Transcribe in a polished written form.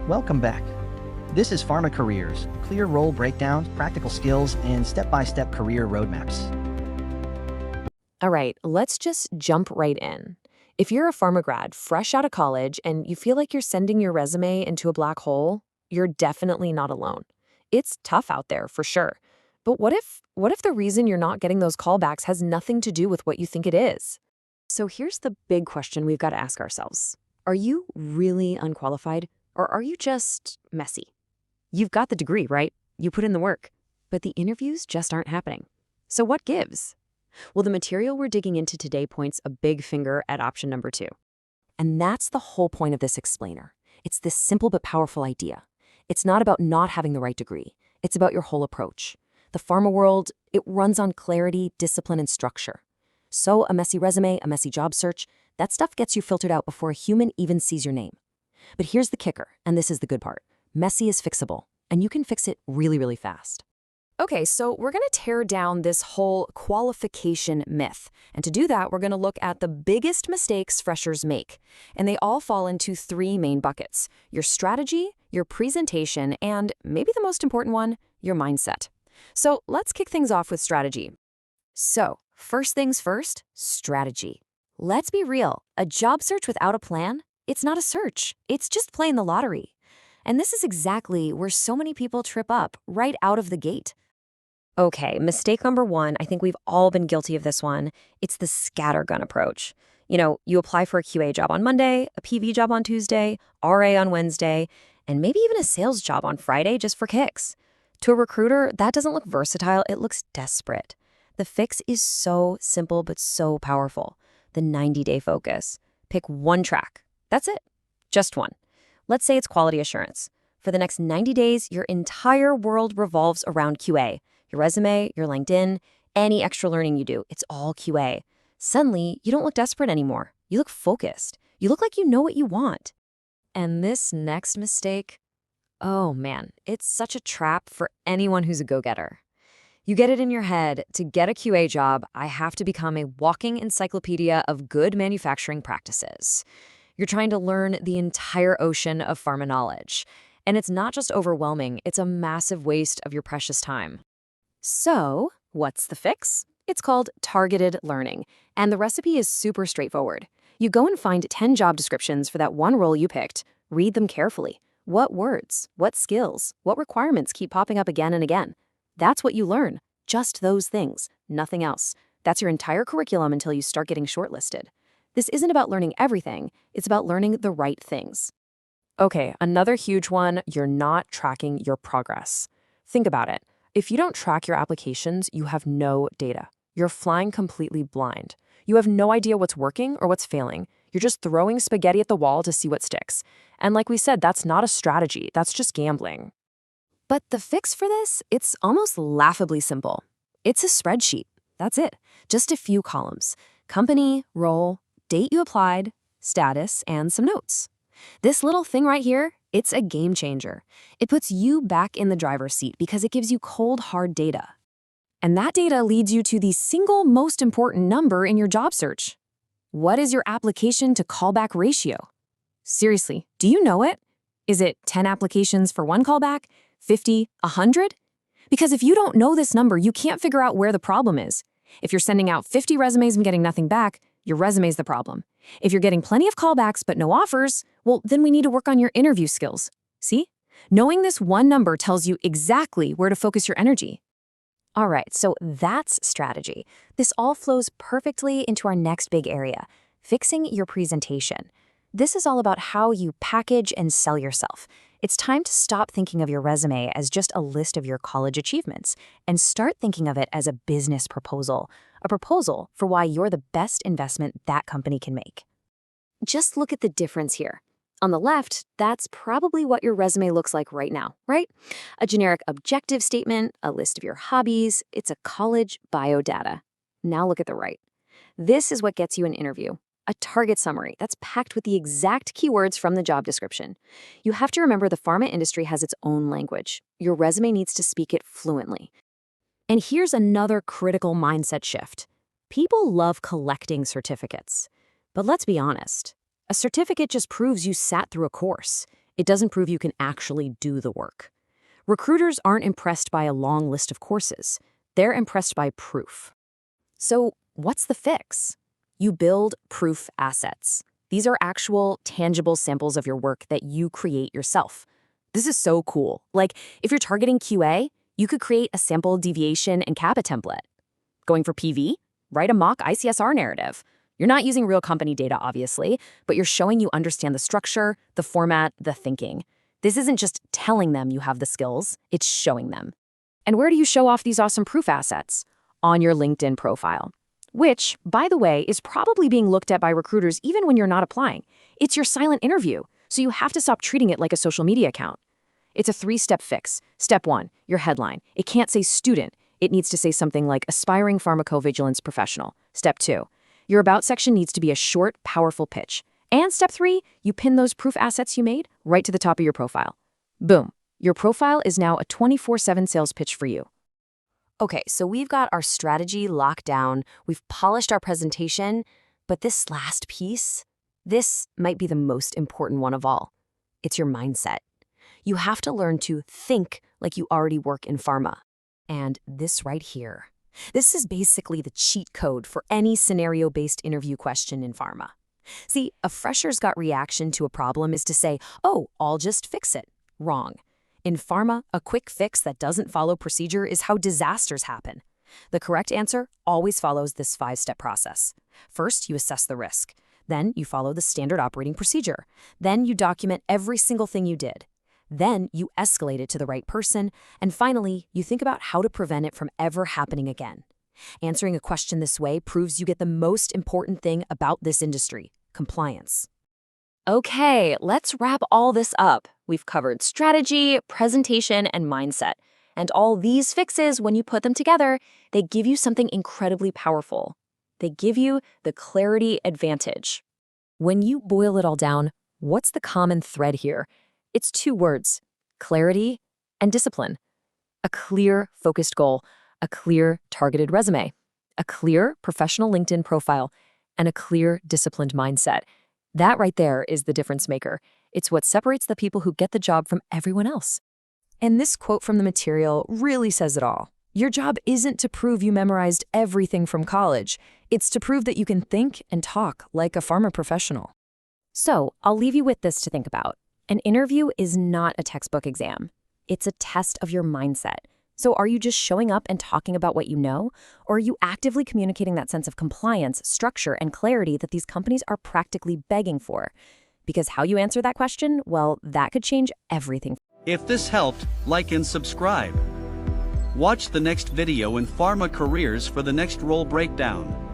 Welcome back. This is Pharma Careers, clear role breakdowns, practical skills, and step-by-step career roadmaps. All right, let's just jump right in. If you're a pharma grad fresh out of college and you feel like you're sending your resume into a black hole, you're definitely not alone. It's tough out there for sure. But what if the reason you're not getting those callbacks has nothing to do with what you think it is? So here's the big question we've got to ask ourselves. Are you really unqualified, or are you just messy? You've got the degree, right? You put in the work, but the interviews just aren't happening. So what gives? Well, the material we're digging into today points a big finger at option number 2. And that's the whole point of this explainer. It's this simple but powerful idea. It's not about not having the right degree. It's about your whole approach. The pharma world, it runs on clarity, discipline, and structure. So a messy resume, a messy job search, that stuff gets you filtered out before a human even sees your name. But here's the kicker, and this is the good part. Messy is fixable, and you can fix it really, really fast. Okay, so we're going to tear down this whole qualification myth. And to do that, we're going to look at the biggest mistakes freshers make. And they all fall into 3 main buckets: your strategy, your presentation, and maybe the most important one, your mindset. So let's kick things off with strategy. So, first things first, strategy. Let's be real. A job search without a plan, it's not a search. It's just playing the lottery. And this is exactly where so many people trip up right out of the gate. Okay, mistake number 1, I think we've all been guilty of this one. It's the scattergun approach. You apply for a QA job on Monday, a PV job on Tuesday, RA on Wednesday, and maybe even a sales job on Friday just for kicks. To a recruiter, that doesn't look versatile, it looks desperate. The fix is so simple but so powerful. The 90-day focus. Pick one track. That's it. Just one. Let's say it's quality assurance. For the next 90 days, your entire world revolves around QA. Your resume, your LinkedIn, any extra learning you do, it's all QA. Suddenly, you don't look desperate anymore. You look focused. You look like you know what you want. And this next mistake, oh man, it's such a trap for anyone who's a go-getter. You get it in your head, to get a QA job, I have to become a walking encyclopedia of good manufacturing practices. You're trying to learn the entire ocean of pharma knowledge. And it's not just overwhelming, it's a massive waste of your precious time. So, what's the fix? It's called targeted learning, and the recipe is super straightforward. You go and find 10 job descriptions for that one role you picked, read them carefully. What words, what skills, what requirements keep popping up again and again? That's what you learn, just those things, nothing else. That's your entire curriculum until you start getting shortlisted. This isn't about learning everything, it's about learning the right things. Okay, another huge one, you're not tracking your progress. Think about it. If you don't track your applications, you have no data. You're flying completely blind. You have no idea what's working or what's failing. You're just throwing spaghetti at the wall to see what sticks. And like we said, that's not a strategy. That's just gambling. But the fix for this, it's almost laughably simple. It's a spreadsheet. That's it. Just a few columns. Company, role, date you applied, status, and some notes. This little thing right here, it's a game changer. It puts you back in the driver's seat because it gives you cold, hard data. And that data leads you to the single most important number in your job search. What is your application to callback ratio? Seriously, do you know it? Is it 10 applications for one callback, 50, 100? Because if you don't know this number, you can't figure out where the problem is. If you're sending out 50 resumes and getting nothing back, your resume's the problem. If you're getting plenty of callbacks but no offers, well, then we need to work on your interview skills. See? Knowing this one number tells you exactly where to focus your energy. All right, so that's strategy. This all flows perfectly into our next big area, fixing your presentation. This is all about how you package and sell yourself. It's time to stop thinking of your resume as just a list of your college achievements and start thinking of it as a business proposal, a proposal for why you're the best investment that company can make. Just look at the difference here. On the left, that's probably what your resume looks like right now, right? A generic objective statement, a list of your hobbies, it's a college biodata. Now look at the right. This is what gets you an interview. A target summary that's packed with the exact keywords from the job description. You have to remember the pharma industry has its own language. Your resume needs to speak it fluently. And here's another critical mindset shift. People love collecting certificates. But let's be honest. A certificate just proves you sat through a course. It doesn't prove you can actually do the work. Recruiters aren't impressed by a long list of courses. They're impressed by proof. So, what's the fix? You build proof assets. These are actual, tangible samples of your work that you create yourself. This is so cool. Like, if you're targeting QA, you could create a sample deviation and kappa template. Going for PV? Write a mock ICSR narrative. You're not using real company data, obviously, but you're showing you understand the structure, the format, the thinking. This isn't just telling them you have the skills, it's showing them. And where do you show off these awesome proof assets? On your LinkedIn profile. Which, by the way, is probably being looked at by recruiters even when you're not applying. It's your silent interview, so you have to stop treating it like a social media account. It's a 3-step fix. Step 1, your headline. It can't say student. It needs to say something like aspiring pharmacovigilance professional. Step 2, your about section needs to be a short, powerful pitch. And step 3, you pin those proof assets you made right to the top of your profile. Boom. Your profile is now a 24/7 sales pitch for you. Okay, so we've got our strategy locked down, we've polished our presentation, but this last piece, this might be the most important one of all. It's your mindset. You have to learn to think like you already work in pharma. And this right here, this is basically the cheat code for any scenario-based interview question in pharma. See, a fresher's gut reaction to a problem is to say, oh, I'll just fix it. Wrong. In pharma, a quick fix that doesn't follow procedure is how disasters happen. The correct answer always follows this 5-step process. First, you assess the risk. Then, you follow the standard operating procedure. Then, you document every single thing you did. Then, you escalate it to the right person. And finally, you think about how to prevent it from ever happening again. Answering a question this way proves you get the most important thing about this industry: compliance. Okay, let's wrap all this up. We've covered strategy, presentation, and mindset. And all these fixes, when you put them together, they give you something incredibly powerful. They give you the clarity advantage. When you boil it all down, what's the common thread here? It's 2 words: clarity and discipline. A clear, focused goal, a clear, targeted resume, a clear, professional LinkedIn profile, and a clear, disciplined mindset. That right there is the difference maker. It's what separates the people who get the job from everyone else. And this quote from the material really says it all. Your job isn't to prove you memorized everything from college. It's to prove that you can think and talk like a pharma professional. So, I'll leave you with this to think about. An interview is not a textbook exam. It's a test of your mindset. So are you just showing up and talking about what you know? Or are you actively communicating that sense of compliance, structure, and clarity that these companies are practically begging for? Because how you answer that question, well, that could change everything. If this helped, like and subscribe. Watch the next video in Pharma Careers for the next role breakdown.